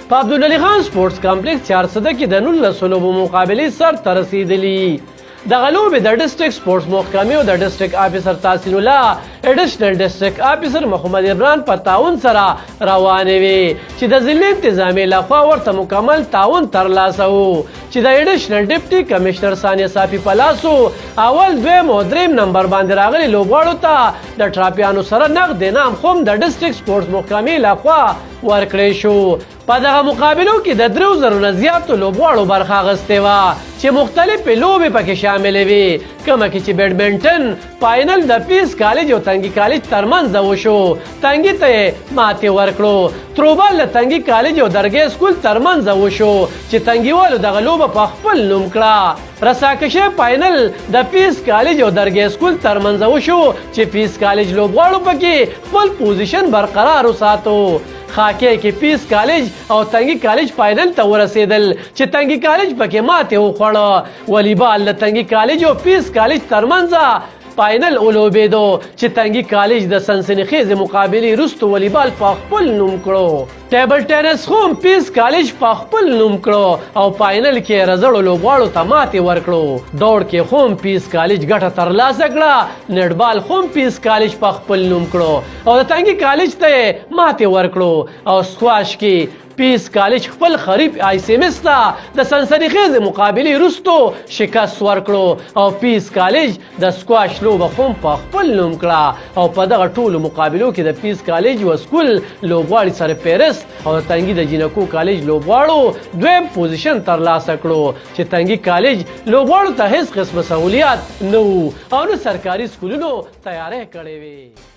په عبدالعلي خان سپورټس کمپلیکس چارسده کې د 19 لوبو مقابلې سرته رسېدلي. دغه لوبې د ډسټرکټ سپورټس محکمې او د ډسټرکټ افیسر تحسین الله اډیشنل ډسټرکټ افیسر محمد عمران په تعاون سره روانې وې چې د ضلع انتظامیې لخوا ورته مکمل تعاون ترلاسه و چې د اډیشنل ډیپټي کمشنر ثانیه صافي په لاسو اول دویم او دریم نمبر باندې راغلي لوبغاړو ته د ټراپیانو سره نقد انعام خو هم د ډسټرکټ سپورټس محکمې لخوا ورکړی شو. په دغه مقابلو کې د 3000 نه زیاتو لوبغاړو برخه اخیستې وه چې مختلفې لوبې پکې شاملې وې، کومه کې چې بیډمنټن فاینل د پیس کالج او تنګي کالج ترمنځ وشو، تنګي ته یې ماتې ورکړو. تروبال د تنګي کالج او درګۍ سکول ترمنځ وشو چې تنګیوالو دغه لوبه په خپل نوم کړه. رساکشي فاینل د پیس کالج او درګۍ سکول ترمنځ وشو چې پیس کالج لوبغاړو پکې خپل پوزیشن برقرار وساتو. خاکې کې پیس کالج او تنګي کالج فاینل ته ورسېدل چې تنګي کالج پکې ماتې وخوړه. والیبال د تنګي کالج او پیس کالج ترمنځ فاینل ولوبېدو چې تنګي کالج د سنسنیخیزې مقابلې وروسته والیبال په خپل نوم کړو. ټیبل ټینس خو هم پیس کالج په خپل نوم کړو او فاینل کې رزړو لوبغاړو ته ماتې ورکړو. دوړ کې خو هم پیس کالج ګټه ترلاسه کړه. نټبال خو هم پیس کالج په خپل نوم کړو او د تنګي کالج ته ماتې ورکړو. او سکواش کې پیس کالج خپل خریب آی سی ایس ته د سنسنیخیزې مقابلې وروسته شکست ورکړو او پیس کالج د سکواش لوبه خو په خپل نوم کړه. او په دغه ټولو مقابلو کې د پیس کالج یو سکول لوبغاړي سرپرست او د تنګي د جینکو کالج لوبغاړو دویم پوزیشن ترلاسه کړو چې تنګي کالج لوبغاړو ته هیڅ قسم سہولیات نه وو او نه سرکاري سکولونو تیاری کړې وې.